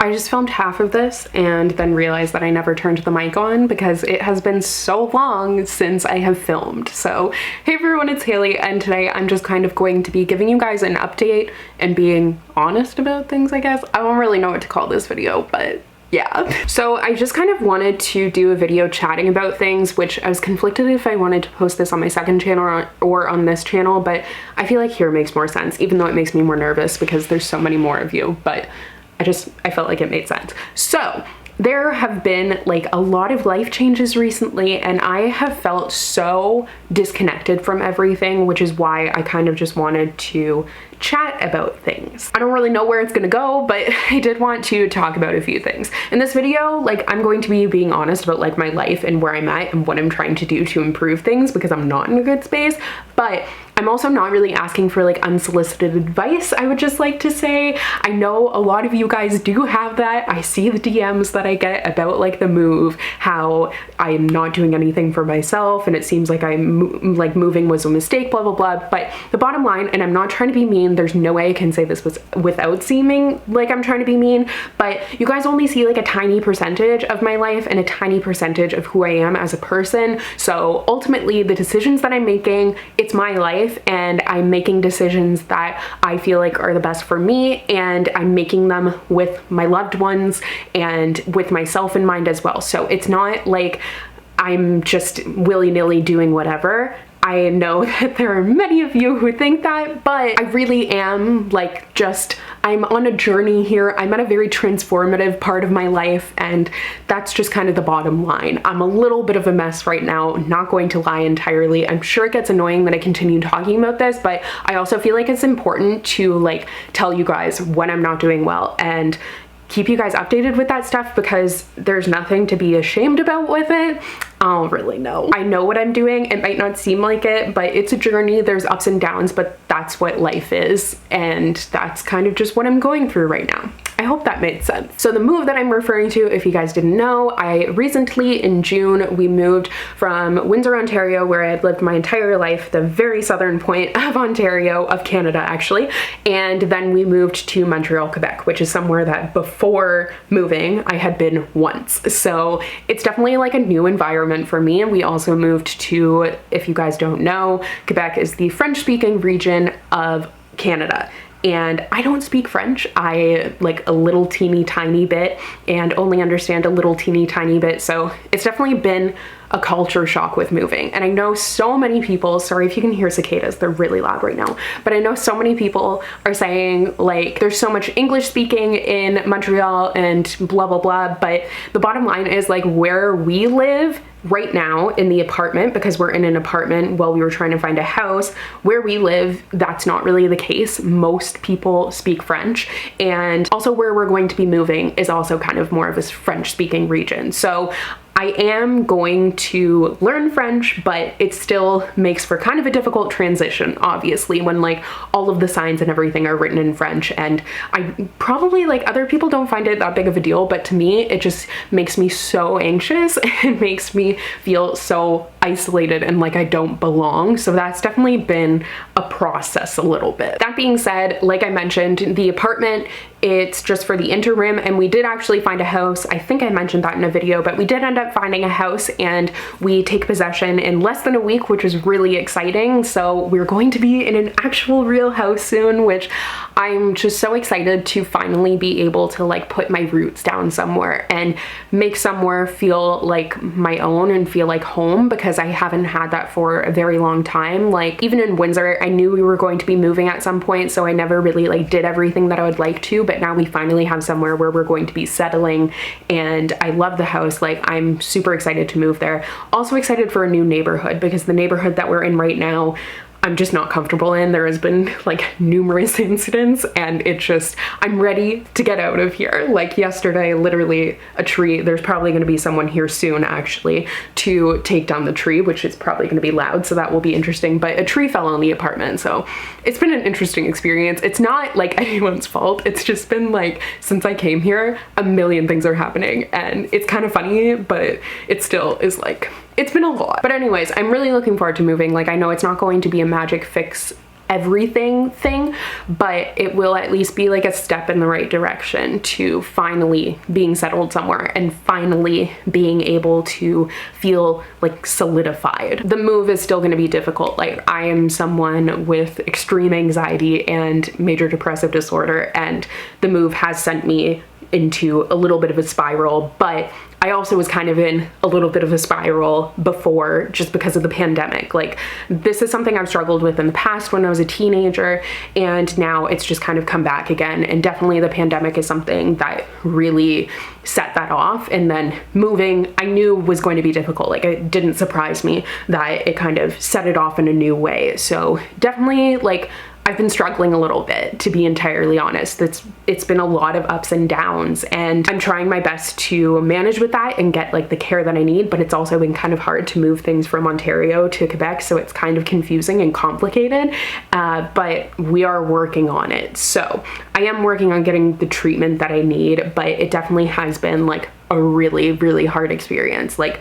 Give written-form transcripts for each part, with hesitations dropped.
I just filmed half of this and then realized that I never turned the mic on because it has been so long since I have filmed. So, hey everyone, it's Hailey, and today I'm just kind of going to be giving you guys an update and being honest about things, I guess. I don't really know what to call this video, but yeah. So I just kind of wanted to do a video chatting about things, which I was conflicted if I wanted to post this on my second channel or on this channel, but I feel like here makes more sense, even though it makes me more nervous because there's so many more of you, but I felt like it made sense. So there have been like a lot of life changes recently, and I have felt so disconnected from everything, which is why I kind of just wanted to chat about things. I don't really know where it's gonna go, but I did want to talk about a few things. In this video, like, I'm going to be being honest about like my life and where I'm at and what I'm trying to do to improve things because I'm not in a good space, but I'm also not really asking for like unsolicited advice, I would just like to say. I know a lot of you guys do have that. I see the DMs that I get about like the move, how I'm not doing anything for myself and it seems like like moving was a mistake, blah, blah, blah. But the bottom line, and I'm not trying to be mean, there's no way I can say this without seeming like I'm trying to be mean, but you guys only see like a tiny percentage of my life and a tiny percentage of who I am as a person. So ultimately the decisions that I'm making, it's my life, and I'm making decisions that I feel like are the best for me, and I'm making them with my loved ones and with myself in mind as well. So it's not like I'm just willy-nilly doing whatever. I know that there are many of you who think that, but I really am like I'm on a journey here. I'm at a very transformative part of my life, and that's just kind of the bottom line. I'm a little bit of a mess right now, not going to lie entirely. I'm sure it gets annoying that I continue talking about this, but I also feel like it's important to like tell you guys when I'm not doing well and keep you guys updated with that stuff because there's nothing to be ashamed about with it. I don't really know. I know what I'm doing. It might not seem like it, but it's a journey. There's ups and downs, but that's what life is. And that's kind of just what I'm going through right now. I hope that made sense. So the move that I'm referring to, if you guys didn't know, I recently in June, we moved from Windsor, Ontario, where I had lived my entire life, the very southern point of Ontario, of Canada actually. And then we moved to Montreal, Quebec, which is somewhere that before moving, I had been once. So it's definitely like a new environment for me. And we also moved to, if you guys don't know, Quebec is the French-speaking region of Canada. And I don't speak French. I like a little teeny tiny bit and only understand a little teeny tiny bit. So it's definitely been a culture shock with moving. And I know so many people, sorry if you can hear cicadas, they're really loud right now, but I know so many people are saying like there's so much English speaking in Montreal and blah, blah, blah. But the bottom line is like where we live right now in the apartment, because we're in an apartment while we were trying to find a house, where we live, that's not really the case. Most people speak French, and also where we're going to be moving is also kind of more of a French speaking region. So I am going to learn French, but it still makes for kind of a difficult transition, obviously, when like all of the signs and everything are written in French. And I probably, like, other people don't find it that big of a deal, but to me, it just makes me so anxious. It makes me feel so isolated and like I don't belong. So that's definitely been a process a little bit. That being said, like I mentioned, the apartment, it's just for the interim, and we did actually find a house. I think I mentioned that in a video, but we did end up finding a house and we take possession in less than a week, which is really exciting. So we're going to be in an actual real house soon, which I'm just so excited to finally be able to like put my roots down somewhere and make somewhere feel like my own and feel like home, because I haven't had that for a very long time. Like even in Windsor, I knew we were going to be moving at some point, so I never really like did everything that I would like to, but now we finally have somewhere where we're going to be settling, and I love the house. Like I'm super excited to move there. Also excited for a new neighborhood, because the neighborhood that we're in right now, I'm just not comfortable in. There has been like numerous incidents, and it just, I'm ready to get out of here. Like yesterday, literally a tree, there's probably going to be someone here soon actually to take down the tree, which is probably going to be loud, so that will be interesting, but a tree fell on the apartment. So it's been an interesting experience. It's not like anyone's fault. It's just been like, since I came here, a million things are happening, and it's kind of funny, but it still is like, it's been a lot. But anyways, I'm really looking forward to moving. Like I know it's not going to be a magic fix everything thing, but it will at least be like a step in the right direction to finally being settled somewhere and finally being able to feel like solidified. The move is still going to be difficult. Like, I am someone with extreme anxiety and major depressive disorder, and the move has sent me into a little bit of a spiral, but I also was kind of in a little bit of a spiral before, just because of the pandemic. Like, this is something I've struggled with in the past when I was a teenager, and now it's just kind of come back again. And definitely the pandemic is something that really set that off. And then moving, I knew was going to be difficult. Like, it didn't surprise me that it kind of set it off in a new way. So definitely, like, I've been struggling a little bit, to be entirely honest. It's been a lot of ups and downs, and I'm trying my best to manage with that and get like the care that I need, but it's also been kind of hard to move things from Ontario to Quebec, so it's kind of confusing and complicated, but we are working on it. So I am working on getting the treatment that I need, but it definitely has been like a really, really hard experience. Like,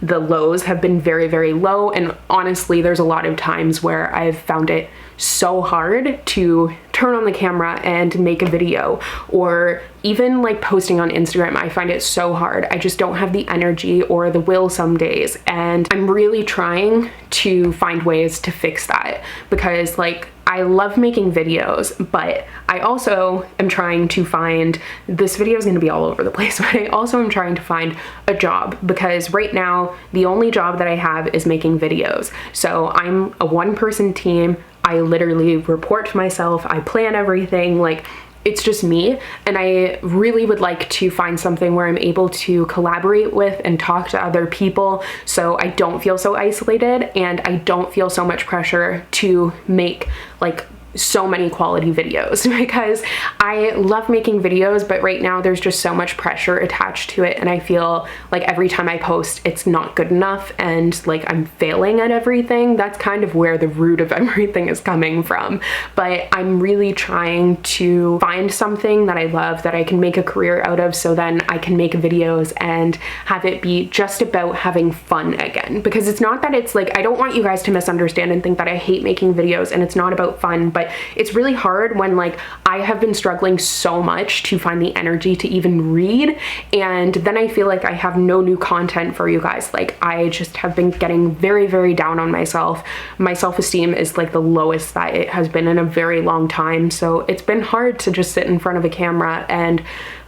the lows have been very, very low, and honestly, there's a lot of times where I've found it so hard to turn on the camera and make a video, or even like posting on Instagram. I find it so hard. I just don't have the energy or the will some days, and I'm really trying to find ways to fix that, because like, I love making videos, but I also am trying to find, this video is going to be all over the place, but I also am trying to find a job, because right now the only job that I have is making videos. So I'm a one-person team. I literally report to myself. I plan everything. Like, it's just me, and I really would like to find something where I'm able to collaborate with and talk to other people, so I don't feel so isolated and I don't feel so much pressure to make like so many quality videos, because I love making videos, but right now there's just so much pressure attached to it, and I feel like every time I post it's not good enough and like I'm failing at everything. That's kind of where the root of everything is coming from. But I'm really trying to find something that I love, that I can make a career out of, so then I can make videos and have it be just about having fun again. Because it's not that it's like, I don't want you guys to misunderstand and think that I hate making videos and it's not about fun, but it's really hard when like I have been struggling so much to find the energy to even read, and then I feel like I have no new content for you guys. Like, I just have been getting very, very down on myself. My self-esteem is like the lowest that it has been in a very long time, so it's been hard to just sit in front of a camera. And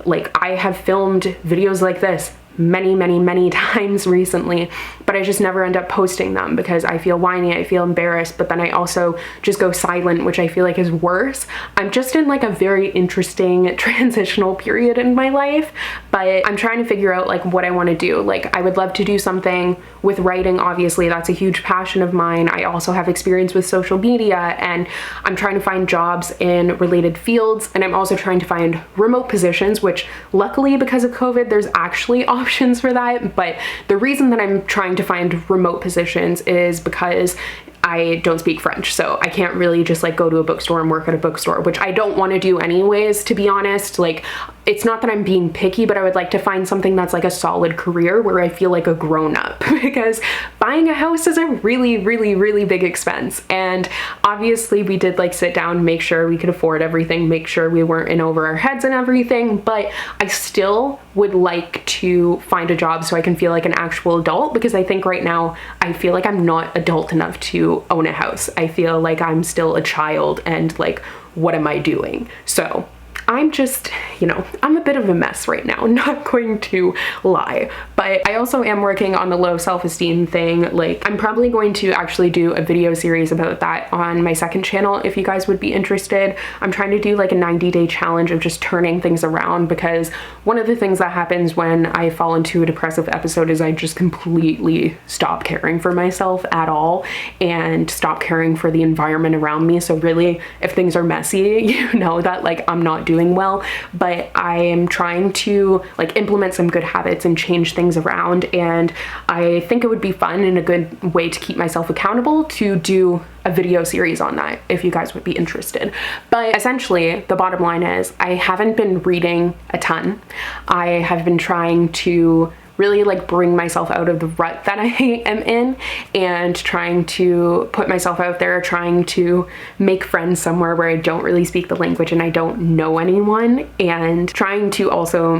like, I have filmed videos like this many, many, many times recently, but I just never end up posting them because I feel whiny, I feel embarrassed, but then I also just go silent, which I feel like is worse. I'm just in like a very interesting transitional period in my life, but I'm trying to figure out like what I want to do. Like, I would love to do something with writing. Obviously, that's a huge passion of mine. I also have experience with social media, and I'm trying to find jobs in related fields, and I'm also trying to find remote positions, which luckily because of COVID, there's actually options for that. But the reason that I'm trying to find remote positions is because I don't speak French, so I can't really just like go to a bookstore and work at a bookstore, which I don't want to do anyways, to be honest. Like, it's not that I'm being picky, but I would like to find something that's like a solid career where I feel like a grown-up, because buying a house is a really, really, really big expense. And obviously we did like sit down, make sure we could afford everything, make sure we weren't in over our heads and everything, but I still would like to find a job so I can feel like an actual adult, because I think right now I feel like I'm not adult enough to own a house. I feel like I'm still a child, and like, what am I doing? So I'm just, you know, I'm a bit of a mess right now, not going to lie. But I also am working on the low self-esteem thing. Like, I'm probably going to actually do a video series about that on my second channel if you guys would be interested. I'm trying to do like a 90-day challenge of just turning things around, because one of the things that happens when I fall into a depressive episode is I just completely stop caring for myself at all and stop caring for the environment around me. So really, if things are messy, you know that like I'm not doing well, but I am trying to like implement some good habits and change things around, and I think it would be fun and a good way to keep myself accountable to do a video series on that if you guys would be interested. But essentially the bottom line is I haven't been reading a ton. I have been trying to really like bring myself out of the rut that I am in, and trying to put myself out there, trying to make friends somewhere where I don't really speak the language and I don't know anyone, and trying to also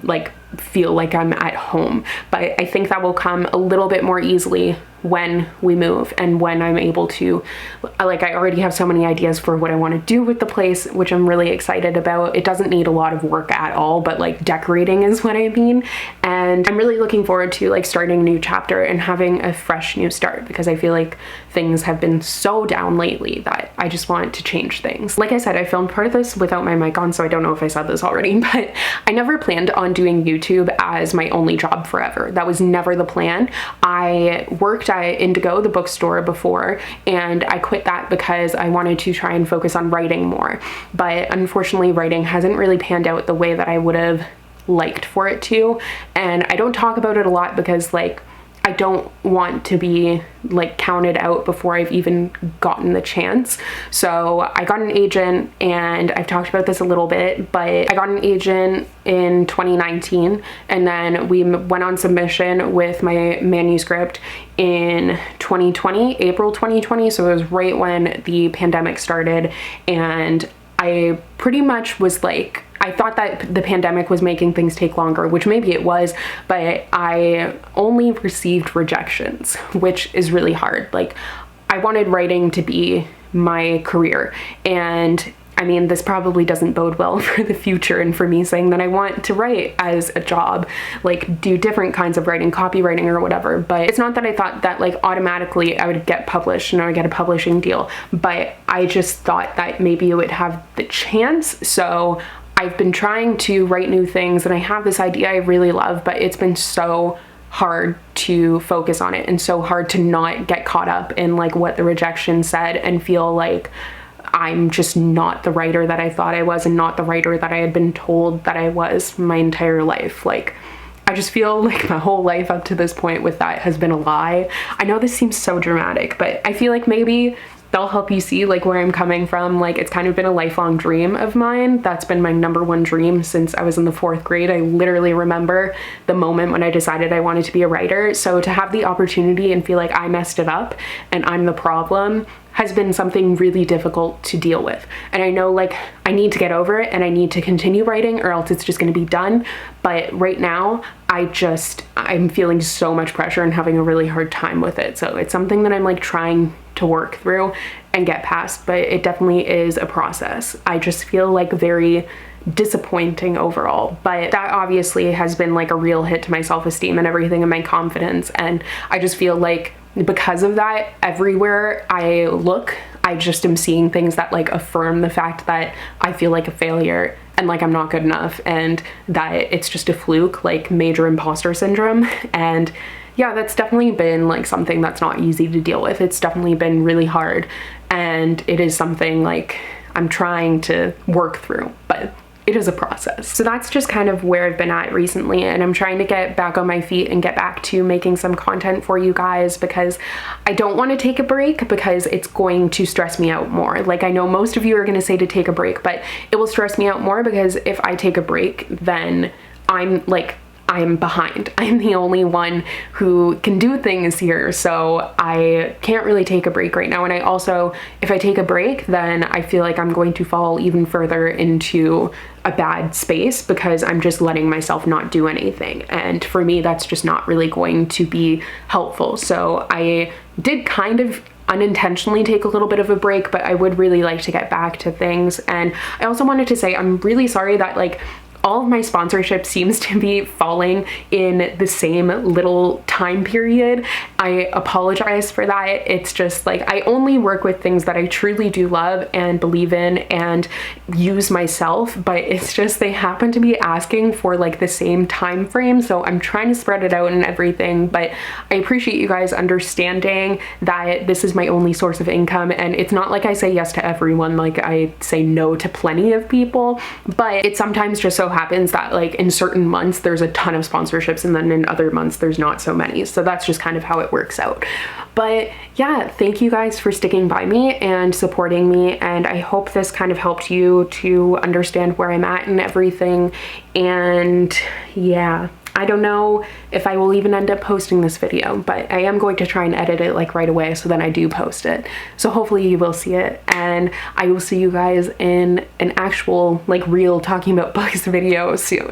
like feel like I'm at home. But I think that will come a little bit more easily when we move, and when I'm able to, like, I already have so many ideas for what I want to do with the place, which I'm really excited about. It doesn't need a lot of work at all, but like decorating is what I mean. And I'm really looking forward to like starting a new chapter and having a fresh new start, because I feel like things have been so down lately that I just want to change things. Like I said, I filmed part of this without my mic on, so I don't know if I said this already, but I never planned on doing YouTube as my only job forever. That was never the plan. I worked at Indigo, the bookstore, before, and I quit that because I wanted to try and focus on writing more. But unfortunately, writing hasn't really panned out the way that I would have liked for it to. And I don't talk about it a lot because like I don't want to be like counted out before I've even gotten the chance. So I got an agent, and I've talked about this a little bit, but I got an agent in 2019, and then we went on submission with my manuscript in 2020, April 2020. So it was right when the pandemic started, and I pretty much was like, I thought that the pandemic was making things take longer, which maybe it was, but I only received rejections, which is really hard. Like, I wanted writing to be my career, and I mean, this probably doesn't bode well for the future, and for me saying that I want to write as a job, like do different kinds of writing, copywriting or whatever. But it's not that I thought that like automatically I would get published and I would get a publishing deal, but I just thought that maybe it would have the chance. So I've been trying to write new things, and I have this idea I really love, but it's been so hard to focus on it and so hard to not get caught up in like what the rejection said and feel like I'm just not the writer that I thought I was, and not the writer that I had been told that I was my entire life. Like, I just feel like my whole life up to this point with that has been a lie. I know this seems so dramatic, but I feel like maybe that'll help you see like where I'm coming from. Like, it's kind of been a lifelong dream of mine. That's been my number one dream since I was in the 4th grade. I literally remember the moment when I decided I wanted to be a writer. So to have the opportunity and feel like I messed it up and I'm the problem has been something really difficult to deal with. And I know like I need to get over it and I need to continue writing, or else it's just going to be done. But right now I'm feeling so much pressure and having a really hard time with it. So it's something that I'm like trying to work through and get past, but it definitely is a process. I just feel like very disappointing overall, but that obviously has been like a real hit to my self-esteem and everything, and my confidence. And I just feel like because of that, everywhere I look, I just am seeing things that like affirm the fact that I feel like a failure and like I'm not good enough, and that it's just a fluke, like major imposter syndrome. And yeah, that's definitely been like something that's not easy to deal with. It's definitely been really hard, and it is something like I'm trying to work through, but it is a process. So that's just kind of where I've been at recently, and I'm trying to get back on my feet and get back to making some content for you guys, because I don't want to take a break because it's going to stress me out more. Like, I know most of you are going to say to take a break, but it will stress me out more because if I take a break, then I'm behind. I'm the only one who can do things here, so I can't really take a break right now. And I also, if I take a break, then I feel like I'm going to fall even further into a bad space because I'm just letting myself not do anything. And for me, that's just not really going to be helpful. So I did kind of unintentionally take a little bit of a break, but I would really like to get back to things. And I also wanted to say I'm really sorry that like all of my sponsorship seems to be falling in the same little time period. I apologize for that. It's just like I only work with things that I truly do love and believe in and use myself, but it's just they happen to be asking for like the same time frame. So I'm trying to spread it out and everything, but I appreciate you guys understanding that this is my only source of income. And it's not like I say yes to everyone, like I say no to plenty of people, but it sometimes just so happens that like in certain months there's a ton of sponsorships and then in other months there's not so many. So that's just kind of how it works out. But yeah, thank you guys for sticking by me and supporting me, and I hope this kind of helped you to understand where I'm at and everything. And yeah, I don't know if I will even end up posting this video, but I am going to try and edit it like right away so then I do post it. So hopefully you will see it, and I will see you guys in an actual like real talking about books video soon.